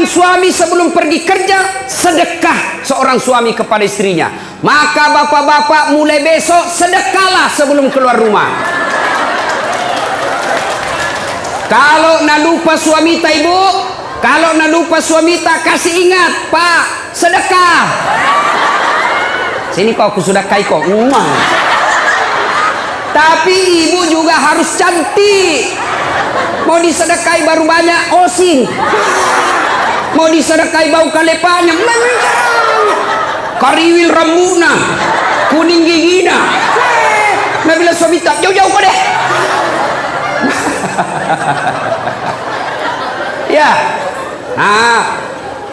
kewajiban suami sebelum pergi kerja, sedekah seorang suami kepada istrinya. Maka bapak-bapak mulai besok sedekahlah sebelum keluar rumah. Kalau nak lupa suami tak ibu, kalau nak lupa suami tak, kasih ingat, Pak, sedekah. Sini kau aku sedekahi kau. Tapi ibu juga harus cantik. Mau disedekahi baru banyak osing, mau disedekahi bau kalepanya, kariwil rambutna, kuning gigina. Nah bila suami tak, jauh-jauh kau deh. Ya, nah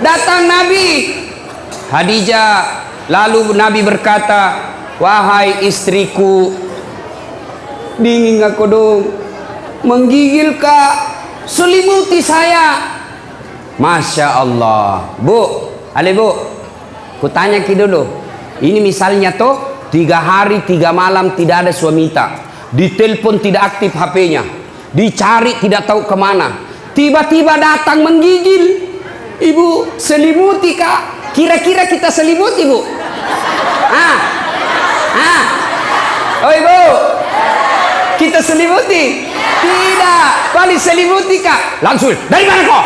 datang Nabi Khadijah, lalu Nabi berkata, wahai istriku, dingin aku dong, menggigil kak, selimuti saya. Masya Allah. Bu, ale bu, ku tanya ki dulu, ini misalnya toh 3 hari 3 malam tidak ada suami tak, ditelepon tidak aktif HP-nya, dicari tidak tahu kemana, tiba-tiba datang menggigil. Ibu selimuti kak, kira-kira kita selimuti bu? Oh ibu, kita selimuti? Tidak. Kali selimuti kak, langsung dari mana kau?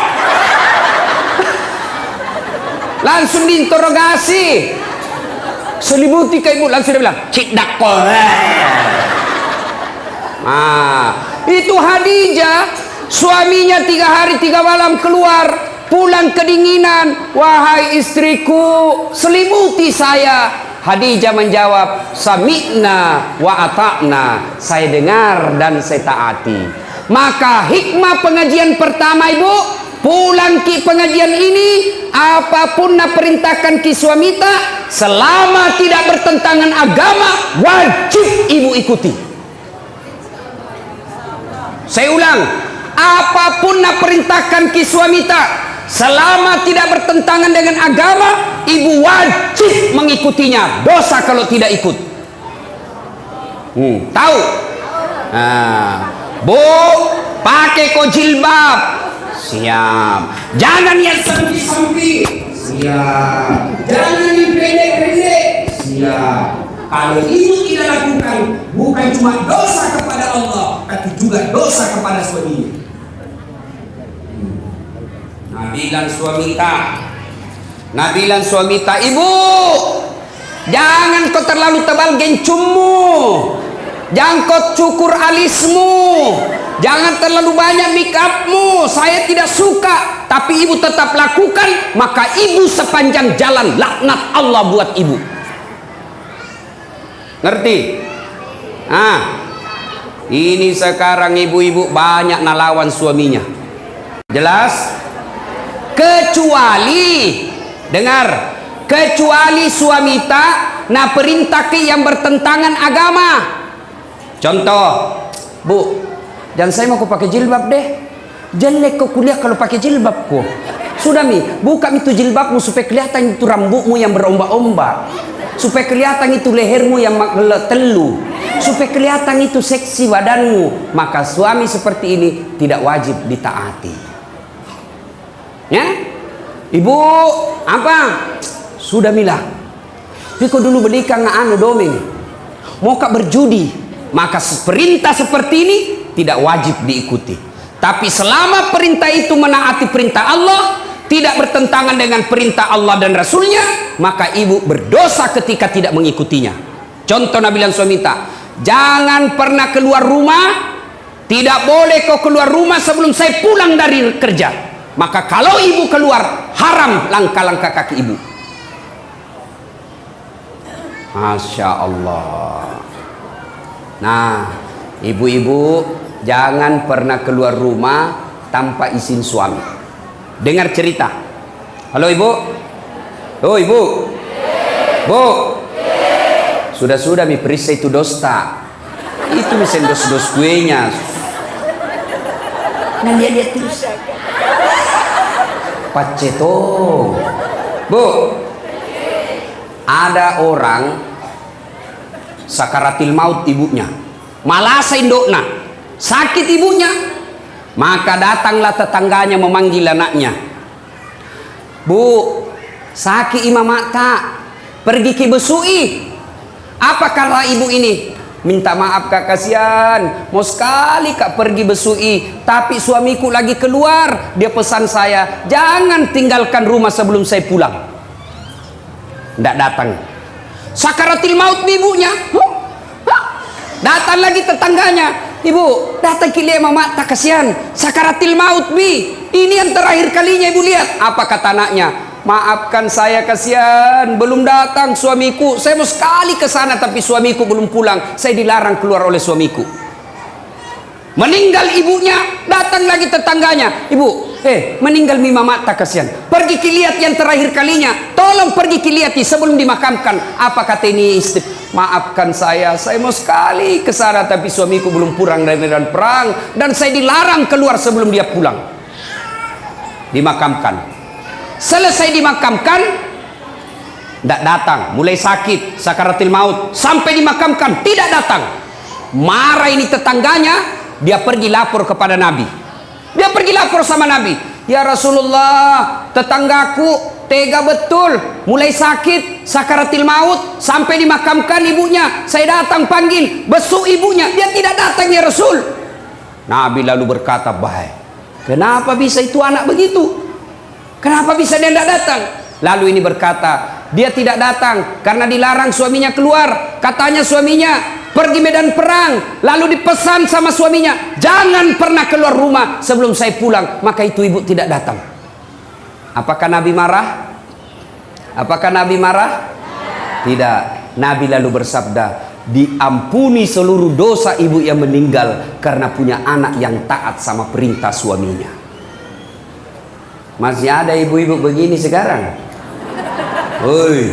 Langsung diinterogasi. Selimuti kak ibu, langsung dia bilang cik dakko. Itu Khadijah, suaminya 3 hari 3 malam keluar, pulang kedinginan. Wahai istriku, selimuti saya. Khadijah menjawab, sami'na wa ata'na, saya dengar dan saya taati. Maka hikmah pengajian pertama ibu, pulang ki pengajian ini, apapun nak perintahkan ki suami tak, selama tidak bertentangan agama, wajib ibu ikuti. Saya ulang, apapun nak perintahkan ki suami tak, selama tidak bertentangan dengan agama, ibu wajib mengikutinya. Dosa kalau tidak ikut. Tahu? Bu, pakai kau jilbab. Siap. Jangan yang samping-samping. Siap. Jangan yang pendek-pendek. Siap. Kalau ibu tidak lakukan, bukan cuma dosa kepada Allah, tapi juga dosa kepada suaminya. Nabilan suami tak, ibu jangan kau terlalu tebal gencummu, jangan kau cukur alismu, jangan terlalu banyak make upmu, saya tidak suka. Tapi ibu tetap lakukan, maka ibu sepanjang jalan laknat Allah buat ibu. Ngerti? Ini sekarang ibu-ibu banyak nalawan suaminya. Jelas? Kecuali, dengar, kecuali suami tak na perintah ke yang bertentangan agama. Contoh, bu, dan saya mau pakai jilbab deh. Jelek kau kuliah kalau pakai jilbab kau. Sudah mi, buka itu jilbabmu supaya kelihatan itu rambutmu yang berombak-ombak, supaya kelihatan itu lehermu yang telu, supaya kelihatan itu seksi badanmu. Maka suami seperti ini tidak wajib ditaati. Ya, ibu apa? Sudah milah. Piko dulu belikan anu domeng. Mau kak berjudi, maka perintah seperti ini tidak wajib diikuti. Tapi selama perintah itu menaati perintah Allah, tidak bertentangan dengan perintah Allah dan Rasulnya, maka ibu berdosa ketika tidak mengikutinya. Contoh nabilan suami tak, jangan pernah keluar rumah. Tidak boleh kau keluar rumah sebelum saya pulang dari kerja. Maka kalau ibu keluar, haram langkah-langkah kaki ibu. Masya Allah. Nah, ibu-ibu jangan pernah keluar rumah tanpa izin suami. Dengar cerita. Halo ibu. Oh ibu. Bu. Sudah-sudah mi perisa itu dosta. Itu misalnya dos-dos kuenya. Nah lihat terus. Pacetong. Bu, ada orang sakaratil maut ibunya, malasa indokna, sakit ibunya, maka datanglah tetangganya memanggil anaknya. Bu, sakit imam mata, pergi ke besui. Apa kata ibu ini? Minta maaf kak, kasihan, mau sekali kak pergi besui, tapi suamiku lagi keluar. Dia pesan saya, jangan tinggalkan rumah sebelum saya pulang. Tidak datang. Sakaratil maut ibunya. Datang lagi tetangganya, ibu datang ke dia mama, tak kasihan, sakaratil maut bi, ini yang terakhir kalinya ibu lihat. Apa kata anaknya? Maafkan saya, kasihan, belum datang suamiku, saya mau sekali ke sana tapi suamiku belum pulang, saya dilarang keluar oleh suamiku. Meninggal ibunya, datang lagi tetangganya, ibu meninggal mi mama, tak kasihan, pergi lihat yang terakhir kalinya, tolong pergi lihat sebelum dimakamkan. Apa kata ini istri? Maafkan saya mau sekali ke sana tapi suamiku belum pulang dari medan perang dan saya dilarang keluar sebelum dia pulang. Dimakamkan. Selesai dimakamkan, tidak datang, mulai sakit, sakaratil maut, sampai dimakamkan tidak datang. Marah ini tetangganya, dia pergi lapor kepada Nabi. Dia pergi lapor sama Nabi, ya Rasulullah, tetanggaku tega betul, mulai sakit, sakaratil maut, sampai dimakamkan ibunya. Saya datang panggil, besuk ibunya, dia tidak datang ya Rasul. Nabi lalu berkata, baik, kenapa bisa itu anak begitu? Kenapa bisa dia tidak datang? Lalu ini berkata, dia tidak datang karena dilarang suaminya keluar. Katanya suaminya pergi medan perang, lalu dipesan sama suaminya, jangan pernah keluar rumah sebelum saya pulang. Maka itu ibu tidak datang. Apakah Nabi marah? Apakah Nabi marah? Tidak. Nabi lalu bersabda, diampuni seluruh dosa ibu yang meninggal karena punya anak yang taat sama perintah suaminya. Masih ada ibu-ibu begini sekarang? Woi,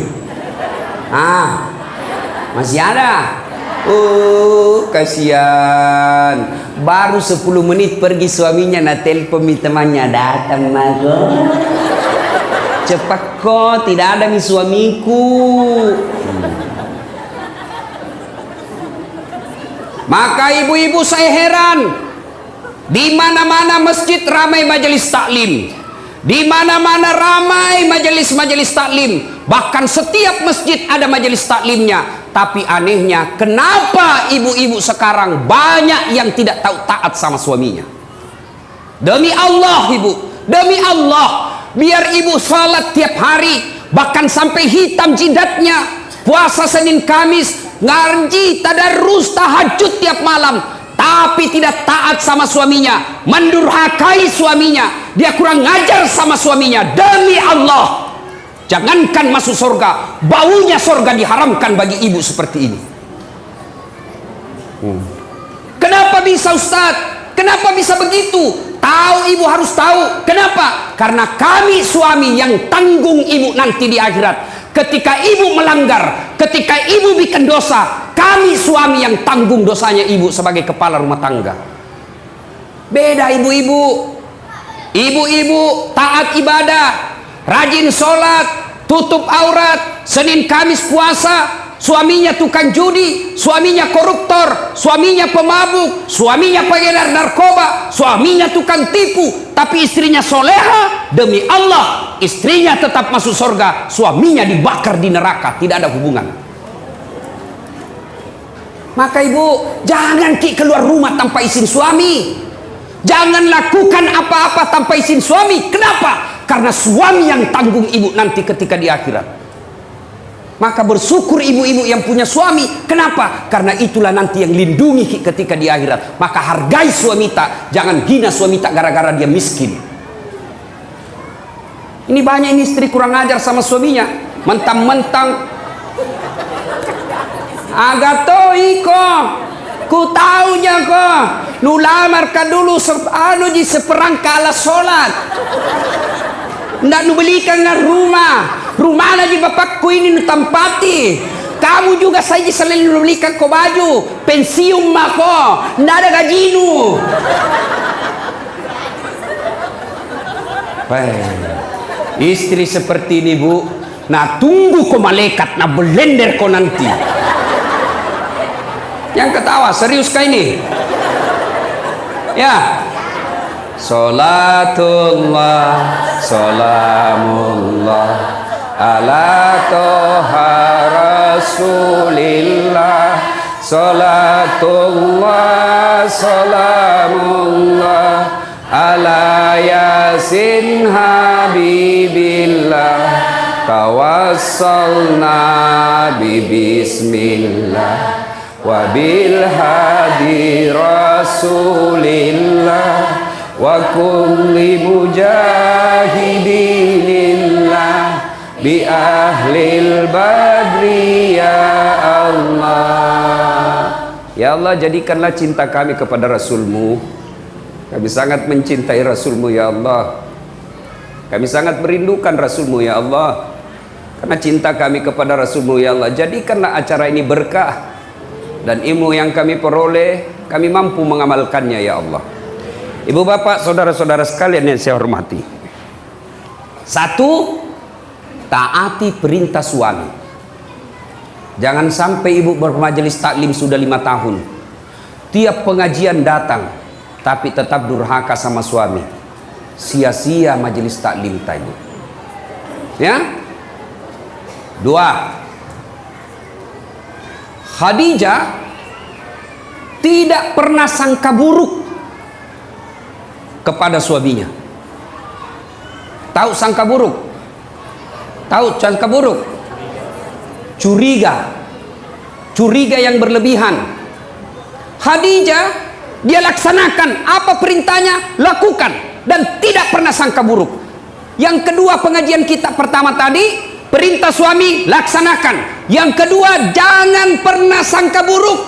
masih ada? Oh, kasihan. Baru 10 menit pergi suaminya na telepon mi temannya, datang mago. Cepat kok, tidak ada mi suamiku. Maka ibu-ibu saya heran. Di mana-mana masjid ramai majelis taklim. Di mana-mana ramai majelis-majelis taklim. Bahkan setiap masjid ada majelis taklimnya. Tapi anehnya, kenapa ibu-ibu sekarang banyak yang tidak tahu taat sama suaminya? Demi Allah ibu, demi Allah, biar ibu sholat tiap hari, bahkan sampai hitam jidatnya, puasa Senin Kamis, ngaji, tadarus, tahajud tiap malam, tapi tidak taat sama suaminya, mendurhakai suaminya, dia kurang ngajar sama suaminya. Demi Allah, jangankan masuk surga, baunya surga diharamkan bagi ibu seperti ini. Kenapa bisa Ustaz? Kenapa bisa begitu? Tahu, ibu harus tahu. Kenapa? Karena kami suami yang tanggung ibu nanti di akhirat. Ketika ibu melanggar, ketika ibu bikin dosa, kami suami yang tanggung dosanya ibu sebagai kepala rumah tangga. Beda ibu-ibu. Ibu-ibu taat ibadah, rajin sholat, tutup aurat, Senin Kamis puasa. Suaminya tukang judi, suaminya koruptor, suaminya pemabuk, suaminya pengedar narkoba, suaminya tukang tipu, tapi istrinya soleha. Demi Allah, istrinya tetap masuk surga, suaminya dibakar di neraka, tidak ada hubungan. Maka ibu, jangan keluar rumah tanpa izin suami. Jangan lakukan apa-apa tanpa izin suami. Kenapa? Karena suami yang tanggung ibu nanti ketika di akhirat. Maka bersyukur ibu-ibu yang punya suami. Kenapa? Karena itulah nanti yang lindungi ketika di akhirat. Maka hargai suamita, jangan hina suamita gara-gara dia miskin. Ini banyak ini istri kurang ajar sama suaminya, mentang-mentang agato iko, ku taunya kok, nu lamar ka dulu di seperangka ala sholat. Ndak nu belikan na rumah lagi bapakku ini nu tempati. Kamu juga saja selalu belikan ko baju, pensiun mako, ndak ada gajinu. Istri seperti ini bu, nah tunggu ko malaikat na blender ko nanti. Yang ketawa serius kah ini? Ya, Salatullah, salamullah ala toha rasulillah. Salatullah, salamullah ala yasin habibillah. Tawassalna bismillah wa bil hadi rasulillah wa kulli mujahidinillah bi ahlil badri ya Allah. Ya Allah, jadikanlah cinta kami kepada Rasul-Mu. Kami sangat mencintai Rasul-Mu ya Allah. Kami sangat merindukan Rasul-Mu ya Allah. Karena cinta kami kepada Rasul-Mu ya Allah, jadikanlah acara ini berkah, dan ilmu yang kami peroleh kami mampu mengamalkannya ya Allah. Ibu bapak saudara-saudara sekalian yang saya hormati, satu, taati perintah suami. Jangan sampai ibu bermajelis taklim sudah 5 tahun, tiap pengajian datang tapi tetap durhaka sama suami, sia-sia majelis taklim tadi ya. Dua, Khadijah tidak pernah sangka buruk kepada suaminya. Tahu sangka buruk? Tahu sangka buruk? Curiga. Curiga yang berlebihan. Khadijah, dia laksanakan apa perintahnya, lakukan, dan tidak pernah sangka buruk. Yang kedua, pengajian kita pertama tadi, perintah suami laksanakan. Yang kedua, jangan pernah sangka buruk,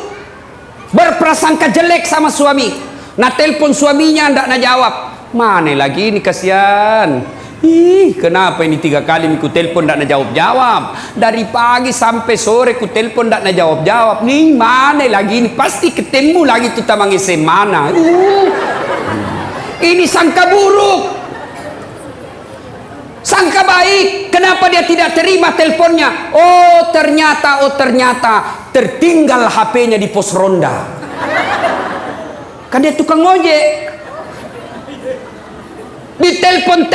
berprasangka jelek sama suami. Nah, telepon suaminya ndak nak jawab. Mana lagi ini, kasihan. Ih, kenapa ini 3 kali ku telepon ndak nak jawab-jawab. Dari pagi sampai sore ku telepon ndak nak jawab-jawab. Nih, mana lagi ini, pasti ketemu lagi tuh tamang mana. Ini sangka buruk. Sangka baik, kenapa dia tidak terima teleponnya? Oh ternyata tertinggal HP-nya di pos ronda. Kan dia tukang ojek. Di telepon,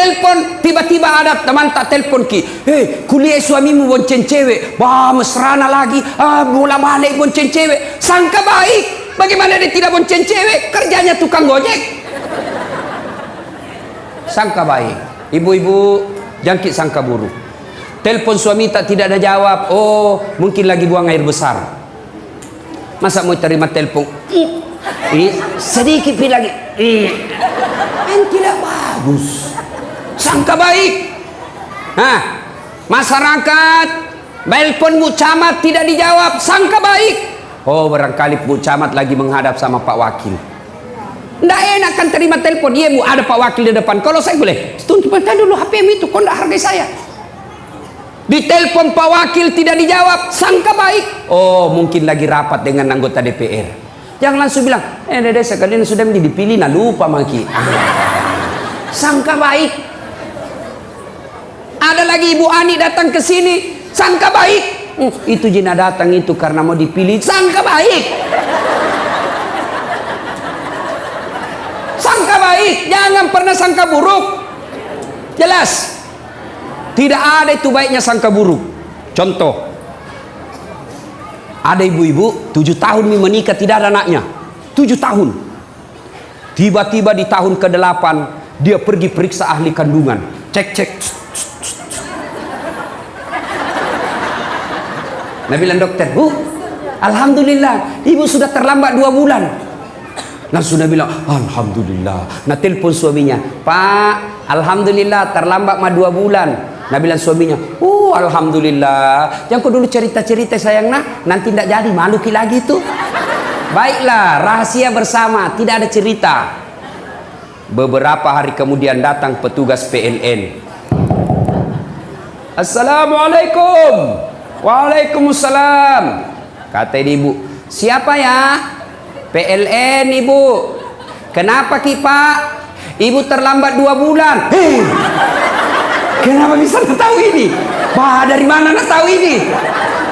tiba-tiba ada teman tak telepon ki. Hei, kuliah suamimu bonceng cewek. Wah, mesrana lagi. Bola balik bonceng cewek. Sangka baik. Bagaimana dia tidak bonceng cewek? Kerjanya tukang ojek. Sangka baik. Ibu-ibu, jangkit sangka buruk. Telepon suami tidak ada jawab. Oh, mungkin lagi buang air besar. Masa mau terima telepon? Sedikit lagi. Kan tidak bagus. Sangka baik. Nah, masyarakat telepon Bu Camat tidak dijawab. Sangka baik. Oh, barangkali Bu Camat lagi menghadap sama Pak Wakil. Nggak enak kan terima telepon. Iya Bu, ada Pak Wakil di depan. Kalau saya boleh, tunggu dulu HP-mu itu, kok nggak hargai saya. Di telepon Pak Wakil tidak dijawab, sangka baik. Oh, mungkin lagi rapat dengan anggota DPR. Jangan langsung bilang, dede sekalian sudah menjadi dipilih, nah lupa maki. Sangka baik. Ada lagi Ibu Ani datang ke sini, sangka baik. Itu Jina datang itu karena mau dipilih, sangka baik. Sangka baik, jangan pernah sangka buruk. Jelas. Tidak ada itu baiknya sangka buruk. Contoh, ada ibu-ibu 7 tahun menikah tidak ada anaknya. 7 tahun. Tiba-tiba di tahun ke-8 dia pergi periksa ahli kandungan. Cek. Nah bilang dokter, Bu, alhamdulillah ibu sudah terlambat 2 bulan. Nah sudah bilang alhamdulillah. Nah telepon suaminya, Pak, alhamdulillah terlambat 2 bulan. Nah bilang suaminya, alhamdulillah. Jangan kau dulu cerita-cerita sayang, nanti tidak jadi, malu lagi tuh. Baiklah, rahasia bersama, tidak ada cerita. Beberapa hari kemudian datang petugas PLN. Assalamualaikum. Waalaikumsalam. Kata ibu, siapa ya? PLN ibu. Kenapa ki Pak? Ibu terlambat 2 bulan. Kenapa bisa tahu ini? Bah, dari mana nak tahu ini?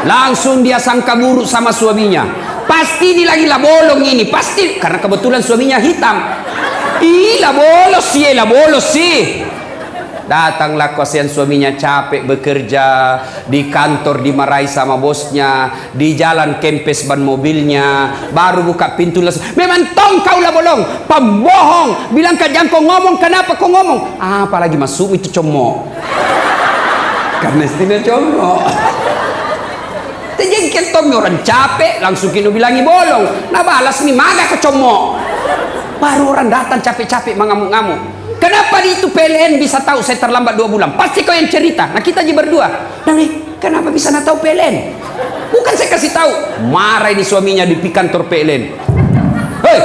Langsung dia sangka buruk sama suaminya. Pasti ini lagi lah bolong ini, pasti karena kebetulan suaminya hitam. Lah bolos sih. Datanglah kasihan suaminya capek bekerja di kantor, dimarahi sama bosnya, di jalan kempes ban mobilnya, baru buka pintu langsung, memang tong kau lah bolong, pembohong, bilang jangan kau ngomong, kenapa kau ngomong? Apalagi masuk itu comok, karena istilah comok. Terjengkel tong orang capek, langsung kini bilangi bolong, nah balas nih maga ke comok. Baru orang datang capek-capek mengamuk-ngamuk. Kenapa di itu PLN bisa tahu saya terlambat 2 bulan? Pasti kau yang cerita. Nah kita aja berdua. Nah nih, kenapa bisa nak tahu PLN? Bukan saya kasih tahu. Marah ini suaminya di kantor PLN. Hei,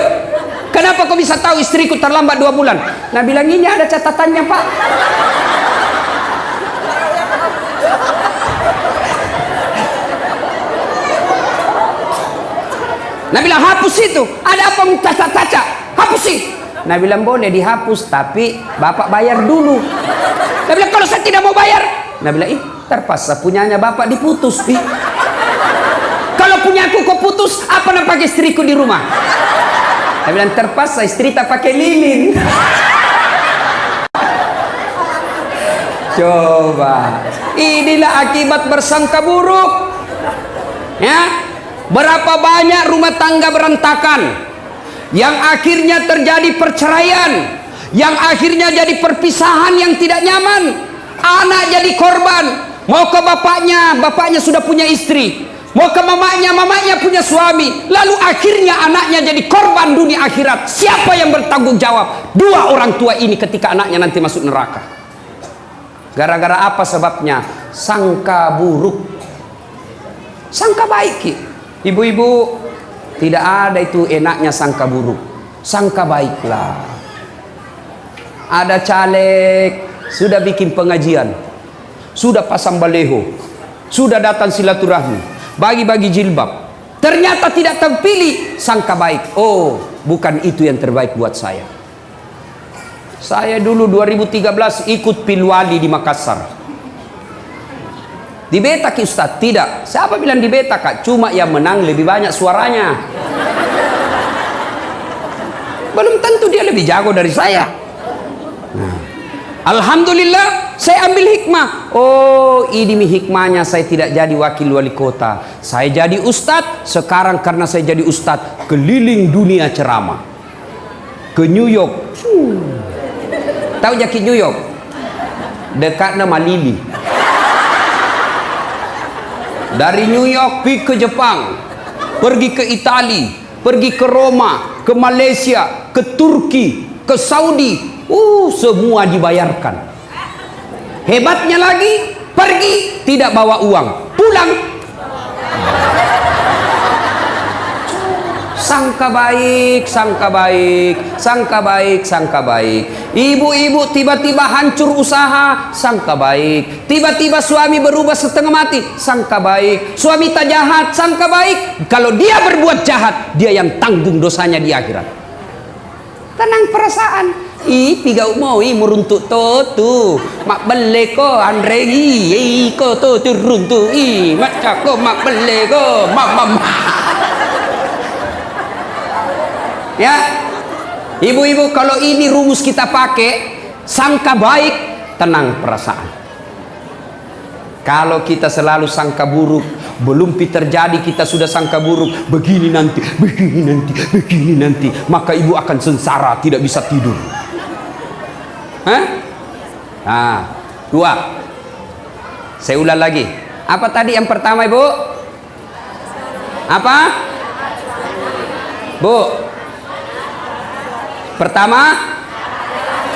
kenapa kau bisa tahu istriku terlambat 2 bulan? Nah bilang ini ada catatannya pak. Nah bilang hapus itu. Ada apa taca-taca? Hapus sih. Nah bilang boleh dihapus, tapi bapak bayar dulu. Nah bilang kalau saya tidak mau bayar. Nah bilang terpaksa punyanya bapak diputus. Kalau punya aku kok putus, apa nak pakai istriku di rumah? Nah bilang terpaksa istri tak pakai lilin. Coba, inilah akibat bersangka buruk. Ya, berapa banyak rumah tangga berantakan, yang akhirnya terjadi perceraian, yang akhirnya jadi perpisahan yang tidak nyaman. Anak jadi korban, mau ke bapaknya, bapaknya sudah punya istri, mau ke mamanya punya suami, lalu akhirnya anaknya jadi korban dunia akhirat. Siapa yang bertanggung jawab? 2 orang tua ini ketika anaknya nanti masuk neraka. Gara-gara apa sebabnya? Sangka buruk, sangka baik. Ibu-ibu, tidak ada itu enaknya sangka buruk, sangka baiklah. Ada caleg sudah bikin pengajian, sudah pasang baleho, sudah datang silaturahmi, bagi-bagi jilbab, ternyata tidak terpilih. Sangka baik, oh bukan itu yang terbaik buat saya. Saya dulu 2013 ikut pilwali di Makassar. Dibetak Ustaz? Tidak. Siapa bilang dibetak kak? Cuma yang menang lebih banyak suaranya. Belum tentu dia lebih jago dari saya. Nah, alhamdulillah saya ambil hikmah. Oh ini hikmahnya saya tidak jadi wakil wali kota, saya jadi ustadz. Sekarang karena saya jadi ustadz, keliling dunia ceramah. Ke New York. Tahu jaki New York? Dekat nama Lili. Dari New York pergi ke Jepang, pergi ke Italia, pergi ke Roma, ke Malaysia, ke Turki, ke Saudi. Semua dibayarkan. Hebatnya lagi, pergi tidak bawa uang, pulang sangka baik, sangka baik, sangka baik, sangka baik. Ibu-ibu tiba-tiba hancur usaha, sangka baik. Tiba-tiba suami berubah setengah mati, sangka baik. Suami tak jahat, sangka baik. Kalau dia berbuat jahat, dia yang tanggung dosanya di akhirat. Tenang perasaan. Tiga mau meruntuk tu mak bele ko Andre ko tu runtuk mak cako mak bele ko mak. Ya, ibu-ibu, kalau ini rumus kita pakai, sangka baik, tenang perasaan. Kalau kita selalu sangka buruk, belum terjadi kita sudah sangka buruk, begini nanti, maka ibu akan sengsara, tidak bisa tidur. Nah, 2. Saya ulang lagi. Apa tadi yang pertama ibu? Apa? Bu? Pertama,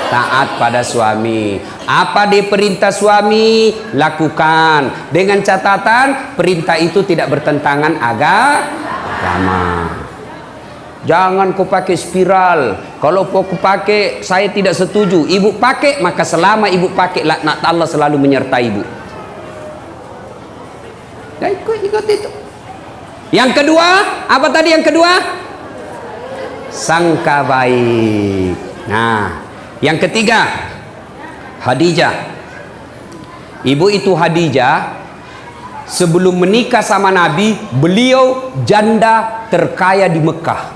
taat pada suami. Apa diperintah suami, lakukan. Dengan catatan, perintah itu tidak bertentangan agama. Jangan kau pakai spiral. Kalau kau pakai, saya tidak setuju. Ibu pakai, maka selama ibu pakai, laknat Allah selalu menyertai ibu. Dan ikut itu. Yang kedua, apa tadi yang kedua? Sangka baik. Nah, yang ketiga, Khadijah. Ibu itu Khadijah, sebelum menikah sama Nabi, beliau janda terkaya di Mekah.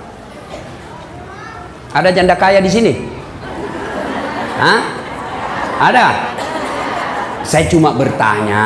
Ada janda kaya di sini? Hah? Ada? Saya cuma bertanya.